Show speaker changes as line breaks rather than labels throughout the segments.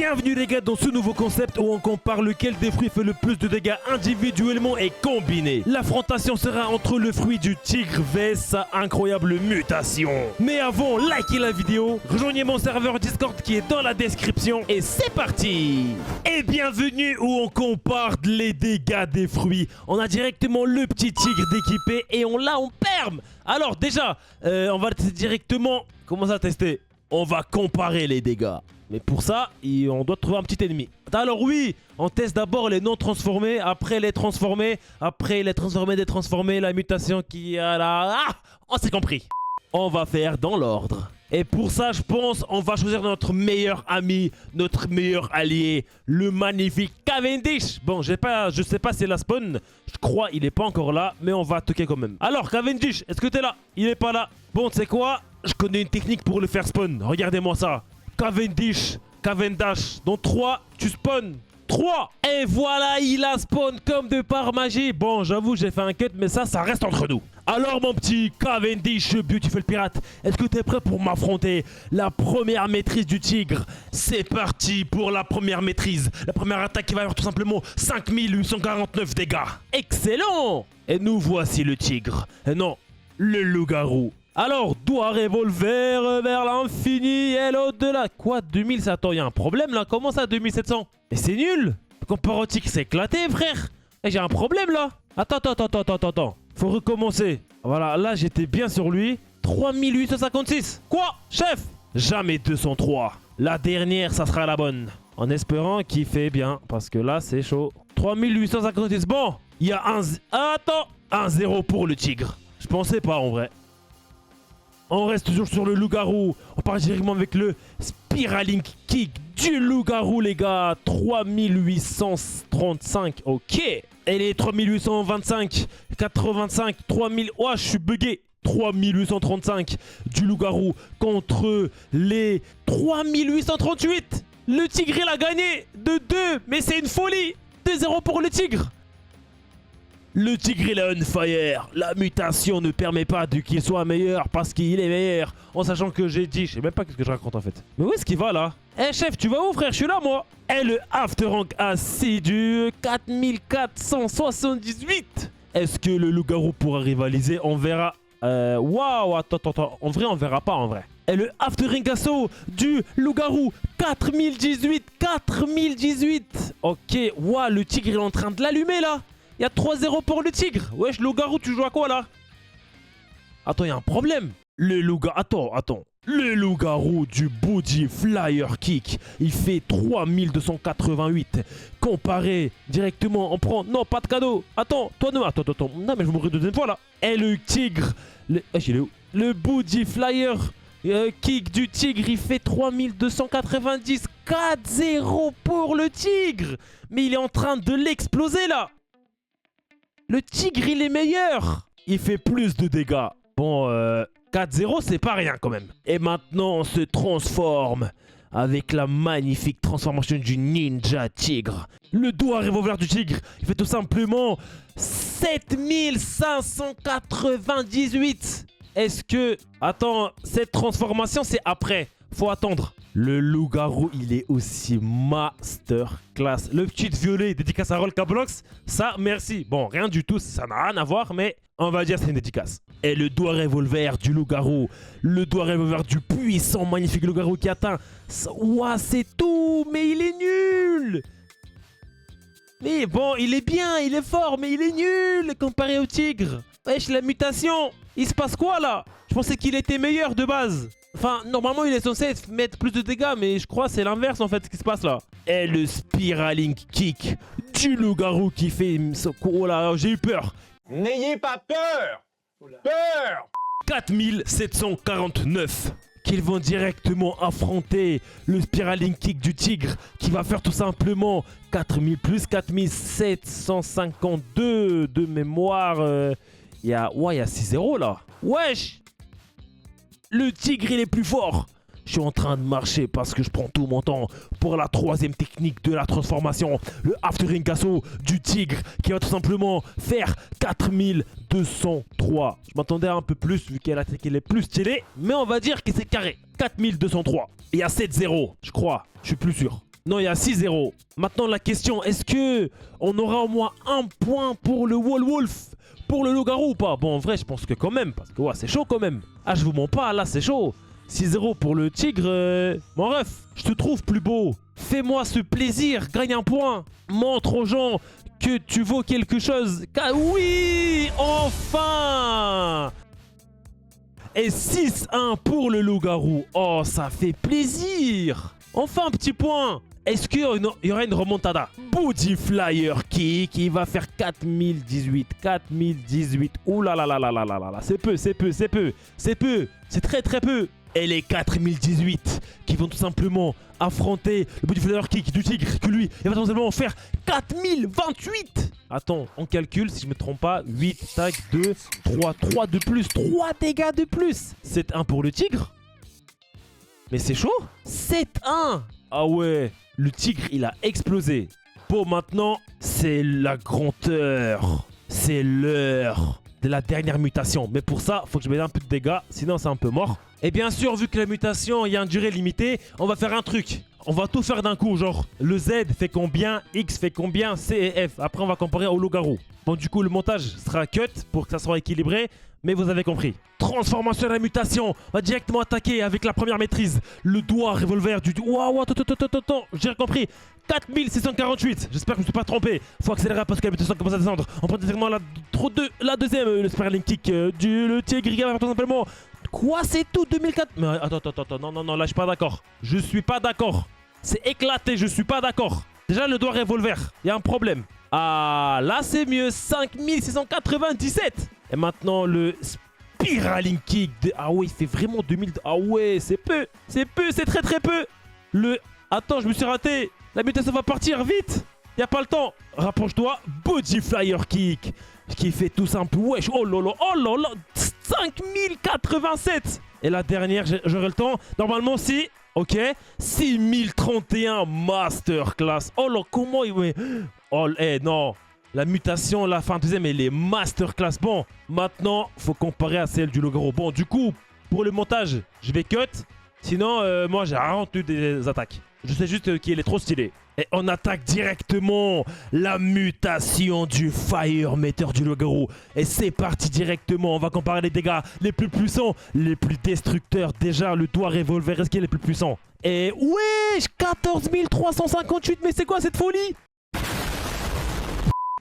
Bienvenue les gars dans ce nouveau concept où on compare lequel des fruits fait le plus de dégâts individuellement et combiné. L'affrontation sera entre le fruit du tigre vs sa incroyable mutation. Mais avant, likez la vidéo, rejoignez mon serveur Discord qui est dans la description et c'est parti. Et bienvenue où on compare les dégâts des fruits. On a directement le petit tigre d'équipé et on l'a en perme. Alors déjà, on va directement commencer à tester. On va comparer les dégâts. Mais pour ça, on doit trouver un petit ennemi. Alors oui, on teste d'abord les non transformés, après les transformés, après les transformés, détransformés, la mutation qui a la... Ah, on s'est compris. On va faire dans l'ordre. Et pour ça, je pense, on va choisir notre meilleur ami, notre meilleur allié, le magnifique Cavendish. Bon, je sais pas si c'est la spawn, je crois il est pas encore là, mais on va toquer quand même. Alors Cavendish, est-ce que t'es là? Il est pas là. Bon, tu sais quoi? Je connais une technique pour le faire spawn, regardez-moi ça. Cavendish, dans 3, tu spawn. 3. Et voilà, il a spawn comme de par magie. Bon, j'avoue, j'ai fait un cut, mais ça reste entre nous. Alors, mon petit Cavendish, Beautiful Pirate, est-ce que tu es prêt pour m'affronter la première maîtrise du tigre? C'est parti pour la première maîtrise. La première attaque qui va avoir tout simplement 5849 dégâts. Excellent. Et nous voici le tigre. Et non, le loup-garou. Alors, doigt revolver vers l'infini et l'au-delà. Quoi, 2000? Attends, il y a un problème là. Comment ça, 2700? Mais c'est nul. Comparotique, c'est éclaté, frère. Et j'ai un problème là. Attends. Faut recommencer. Voilà, là, j'étais bien sur lui. 3856. Quoi, chef? Jamais 203. La dernière, ça sera la bonne. En espérant qu'il fait bien. Parce que là, c'est chaud. 3856. Bon, il y a un... Attends. 1-0 pour le tigre. Je pensais pas, en vrai. On reste toujours sur le loup-garou. On part directement avec le Spiraling Kick du loup-garou, les gars. 3835. Ok. Et les 3825, 85, 3000. Oh, je suis bugué. 3835 du loup-garou contre les 3838. Le tigre, il a gagné de 2. Mais c'est une folie. 2-0 pour le tigre. Le tigre il est on fire. La mutation ne permet pas qu'il soit meilleur parce qu'il est meilleur. En sachant que j'ai dit, je sais même pas ce que je raconte en fait. Mais où est-ce qu'il va là? Eh chef, tu vas où frère? Je suis là moi. Et le after rank assidu 4478. Est-ce que le loup-garou pourra rivaliser? On verra. Waouh, attends. En vrai, on verra pas en vrai. Et le after rank assaut du loup-garou 4018. Ok, waouh, le tigre il est en train de l'allumer là. Il y a 3-0 pour le tigre. Wesh, loup-garou, tu joues à quoi là? Attends, il y a un problème. Le loup-garou... Attends. Le loup-garou du Body Flyer Kick, il fait 3288. Comparé directement, on prend... Non, pas de cadeau. Attends. Non, mais je vais mourir de deuxième fois là. Et le tigre... Il est où? Le Body Flyer Kick du tigre, il fait 3290. 4-0 pour le tigre. Mais il est en train de l'exploser là. Le tigre, il est meilleur. Il fait plus de dégâts. Bon, 4-0, c'est pas rien quand même. Et maintenant, on se transforme avec la magnifique transformation du ninja tigre. Le doigt revolver du tigre, il fait tout simplement 7598. Est-ce que... Attends, cette transformation, c'est après. Faut attendre. Le loup-garou, il est aussi masterclass. Le petit violet, dédicace à Roll Cablox. Ça, merci. Bon, rien du tout, ça n'a rien à voir, mais on va dire c'est une dédicace. Et le doigt revolver du loup-garou. Le doigt revolver du puissant, magnifique loup-garou qui atteint... Ouah, c'est tout, mais il est nul. Mais bon, il est bien, il est fort, mais il est nul comparé au tigre. Wesh, la mutation. Il se passe quoi là? Je pensais qu'il était meilleur de base. Enfin, normalement, il est censé mettre plus de dégâts, mais je crois que c'est l'inverse, en fait, ce qui se passe là. Et le Spiraling Kick du loup-garou qui fait... Oh là, j'ai eu peur.
N'ayez pas peur. Peur.
4749. Qu'ils vont directement affronter le Spiraling Kick du tigre, qui va faire tout simplement 4000 plus 4752 de mémoire. Il y a 6-0 là. Wesh. Le tigre, il est plus fort. Je suis en train de marcher parce que je prends tout mon temps pour la troisième technique de la transformation. Le Aftering Assaut du tigre qui va tout simplement faire 4203. Je m'attendais à un peu plus vu qu'elle est plus stylée. Mais on va dire que c'est carré. 4203. Il y a 7-0, je crois. Je suis plus sûr. Non, il y a 6-0. Maintenant, la question, est-ce que on aura au moins un point pour le Wolf, pour le loup-garou ou pas? Bon, en vrai, je pense que quand même, parce que ouais, c'est chaud quand même. Ah, je vous mens pas, là, c'est chaud. 6-0 pour le tigre. Mon ref, je te trouve plus beau. Fais-moi ce plaisir, gagne un point. Montre aux gens que tu vaux quelque chose. Oui, enfin. Et 6-1 pour le loup-garou. Oh, ça fait plaisir. Enfin, un petit point. Est-ce qu'il y aura une remontada? Body Flyer Kick, il va faire 4018. 4018. Ouh là là là là là là là. C'est peu, c'est peu, c'est peu. C'est peu. C'est très très peu. Et les 4018 qui vont tout simplement affronter le Body Flyer Kick du tigre, que lui, il va tout simplement faire 4028. Attends, on calcule, si je me trompe pas, 8, tac, 2, 3 de plus, 3 dégâts de plus. 7-1 pour le tigre. Mais c'est chaud. 7-1. Ah ouais, le tigre, il a explosé. Bon, maintenant, c'est la grande heure. C'est l'heure de la dernière mutation. Mais pour ça, faut que je mette un peu de dégâts, sinon c'est un peu mort. Et bien sûr, vu que la mutation, il y a une durée limitée, on va faire un truc. On va tout faire d'un coup, genre le Z fait combien, X fait combien, C et F. Après, on va comparer au loup-garou. Bon, du coup, le montage sera cut pour que ça soit équilibré, mais vous avez compris. Transformation de la mutation. On va directement attaquer avec la première maîtrise. Le doigt revolver du... Waouh, attends, j'ai compris. 4648. J'espère que je ne me suis pas trompé. Faut accélérer parce que la mutation commence à descendre. On prend directement la deuxième, le Sperling Kick le tigre. Il va tout simplement... Quoi, c'est tout 2004? Mais attends, non, là je suis pas d'accord. Je suis pas d'accord. C'est éclaté, je suis pas d'accord. Déjà le doigt revolver, il y a un problème. Ah, là c'est mieux, 5697. Et maintenant le Spiraling Kick. Ah ouais, il fait vraiment 2000. Ah ouais, c'est peu, c'est très très peu. Attends, je me suis raté. La mutation va partir, vite. Y a pas le temps. Rapproche-toi, Body Flyer Kick. Qui fait tout simple, wesh, oh là, 5087. Et la dernière, j'aurai le temps. Normalement, si, ok, 6031 Masterclass. Oh là, comment il... Oh, non. La mutation, la fin deuxième, elle est Masterclass. Bon, maintenant, faut comparer à celle du loup-garou. Bon, du coup, pour le montage, je vais cut. Sinon, moi, j'ai rendu des attaques. Je sais juste qu'il est trop stylé. Et on attaque directement la mutation du Fire Meter du loup-garou. Et c'est parti directement. On va comparer les dégâts les plus puissants, les plus destructeurs. Déjà, le doigt revolver, est-ce qu'il est le plus puissant? Et wesh, 14 358. Mais c'est quoi cette folie?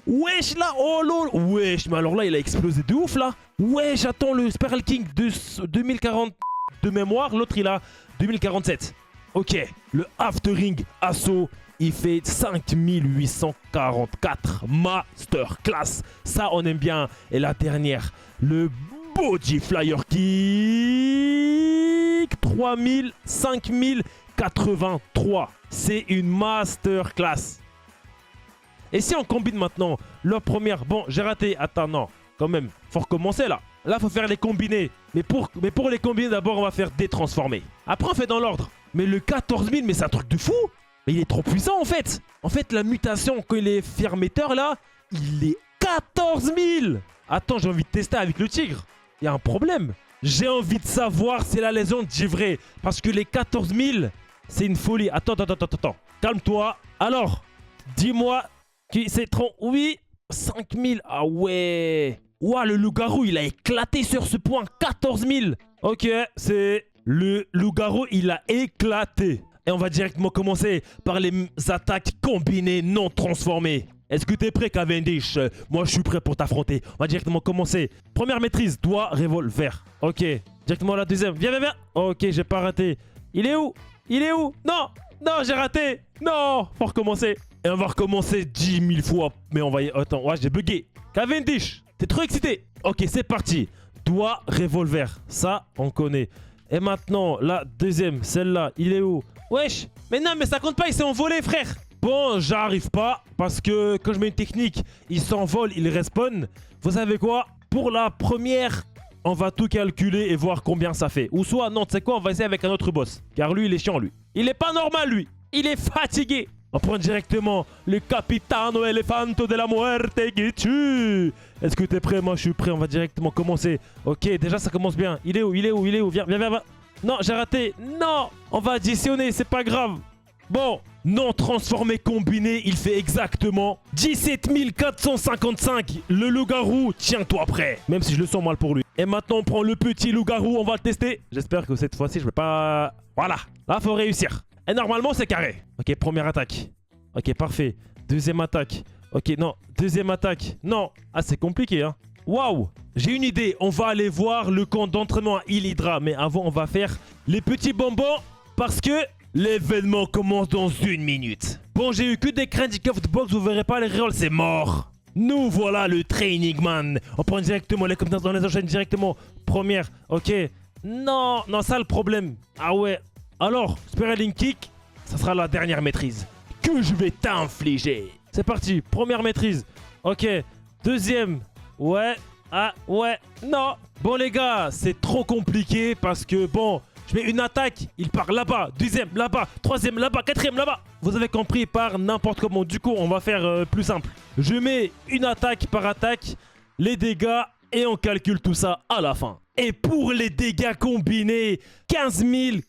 Wesh là, oh lol. Wesh, mais alors là, il a explosé de ouf là. Wesh, attends, le Spiral King de 2040 de mémoire. L'autre, il a 2047. Ok, le Aftering Assaut, il fait 5844 Masterclass. Ça, on aime bien. Et la dernière, le Body Flyer Kick, 5083. C'est une Masterclass. Et si on combine maintenant la première... Bon, j'ai raté. Attends, non. Quand même, faut recommencer là. Là, faut faire les combinés. Mais pour les combiner, d'abord, on va faire détransformer. Après, on fait dans l'ordre. Mais le 14 000, mais c'est un truc de fou. Mais il est trop puissant, en fait. En fait, la mutation, quand il est fermetteur, là, il est 14 000. Attends, j'ai envie de tester avec le tigre. Il y a un problème. J'ai envie de savoir si la légende dit vrai. Parce que les 14 000, c'est une folie. Attends. Calme-toi. Alors, dis-moi que c'est trop... Oui, 5 000. Ah ouais. Ouah, le loup-garou, il a éclaté sur ce point. 14 000. Ok, c'est... Le loup-garou, il a éclaté. Et on va directement commencer par les attaques combinées non transformées. Est-ce que t'es prêt, Cavendish? Moi, je suis prêt pour t'affronter. On va directement commencer. Première maîtrise, doigt, revolver. Ok, directement la deuxième. Viens. Ok, j'ai pas raté. Il est où? Non, j'ai raté. Non, faut recommencer. Et on va recommencer 10 000 fois. Mais on va y... Attends, ouais, j'ai bugué. Cavendish, t'es trop excité. Ok, c'est parti. Doigt, revolver. Ça, on connaît. Et maintenant, la deuxième, celle-là, il est où? Wesh, mais non, mais ça compte pas, il s'est envolé, frère. Bon, j'arrive pas, parce que quand je mets une technique, il s'envole, il respawn. Vous savez quoi? Pour la première, on va tout calculer et voir combien ça fait. Ou soit, non, tu sais quoi, on va essayer avec un autre boss. Car lui, il est chiant, lui. Il est pas normal, lui. Il est fatigué. On prend directement le Capitano Elefanto de la Muerte qui tue. Est-ce que t'es prêt? Moi, je suis prêt. On va directement commencer. Ok, déjà, ça commence bien. Il est où? Viens. Non, j'ai raté. Non, on va additionner. C'est pas grave. Bon, non transformé combiné, il fait exactement 17 455. Le loup-garou, tiens-toi prêt. Même si je le sens mal pour lui. Et maintenant, on prend le petit loup-garou, on va le tester. J'espère que cette fois-ci, je vais pas... Voilà, là, faut réussir. Et normalement, c'est carré. Ok, première attaque. Ok, parfait. Deuxième attaque. Ok, non. Deuxième attaque. Non. Ah, c'est compliqué, hein. Waouh. J'ai une idée. On va aller voir le camp d'entraînement à Illydra. Mais avant, on va faire les petits bonbons parce que... l'événement commence dans 1 minute. Bon, j'ai eu que des credits of the box, vous verrez pas les rerolls, c'est mort. Nous voilà le Training Man. On prend directement les compétences, on les enchaîne directement. Première, ok. Non, non, ça le problème. Ah ouais. Alors, Spiraling Kick, ça sera la dernière maîtrise que je vais t'infliger. C'est parti, première maîtrise. Ok, deuxième. Ouais, ah, ouais, non. Bon les gars, c'est trop compliqué parce que bon... je mets une attaque, il part là-bas, deuxième là-bas, troisième là-bas, quatrième là-bas. Vous avez compris, par n'importe comment. Du coup, on va faire plus simple. Je mets une attaque par attaque, les dégâts et on calcule tout ça à la fin. Et pour les dégâts combinés, 15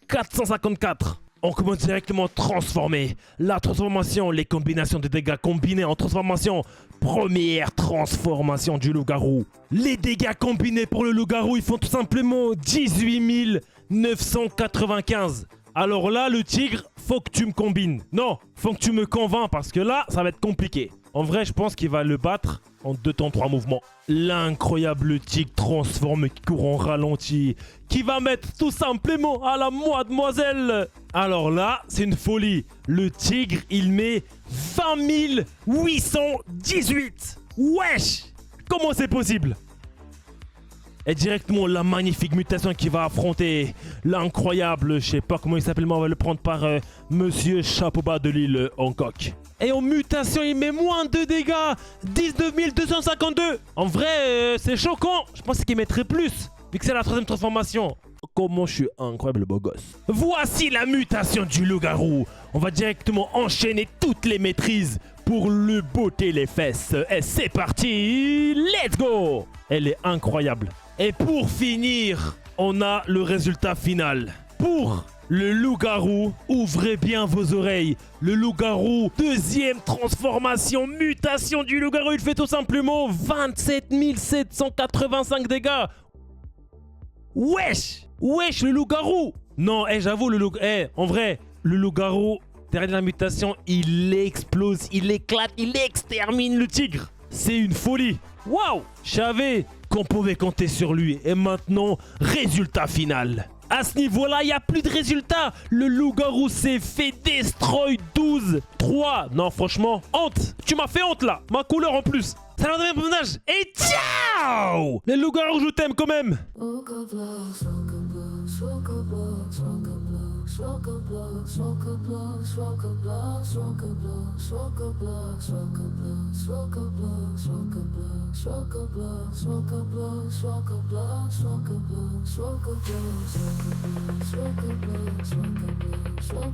454. On commence directement transformer. La transformation, les combinations de dégâts combinés en transformation. Première transformation du loup-garou. Les dégâts combinés pour le loup-garou, ils font tout simplement 18 995. Alors là, le tigre, faut que tu me combines. Non, faut que tu me convaincs parce que là, ça va être compliqué. En vrai, je pense qu'il va le battre en 2 temps 3 mouvements. L'incroyable tigre transforme qui court en ralenti, qui va mettre tout simplement à la mademoiselle. Alors là, c'est une folie. Le tigre, il met 20 818. Wesh! Comment c'est possible? Et directement la magnifique mutation qui va affronter l'incroyable, je sais pas comment il s'appelle, mais on va le prendre par Monsieur Chapeau bas de l'île Hancock. Et en mutation, il met moins de dégâts, 19 252. En vrai, c'est choquant. Je pensais qu'il mettrait plus, vu que c'est la 3e transformation. Comment je suis incroyable beau gosse. Voici la mutation du loup-garou. On va directement enchaîner toutes les maîtrises pour le botter les fesses. Et c'est parti, let's go. Elle est incroyable. Et pour finir, on a le résultat final. Pour le loup-garou, ouvrez bien vos oreilles. Le loup-garou, 2e transformation, mutation du loup-garou. Il fait tout simplement 27 785 dégâts. Wesh! Wesh, le loup-garou! Non, j'avoue, le loup... en vrai, le loup-garou, derrière la mutation, il explose, il éclate, il extermine le tigre. C'est une folie. Waouh! Je savais qu'on pouvait compter sur lui. Et maintenant, résultat final. À ce niveau-là, il n'y a plus de résultat. Le loup-garou s'est fait destroy 12-3. Non, franchement, honte. Tu m'as fait honte là. Ma couleur en plus. Ça va donner un personnage. Et ciao! Les loups-garous, je t'aime quand même.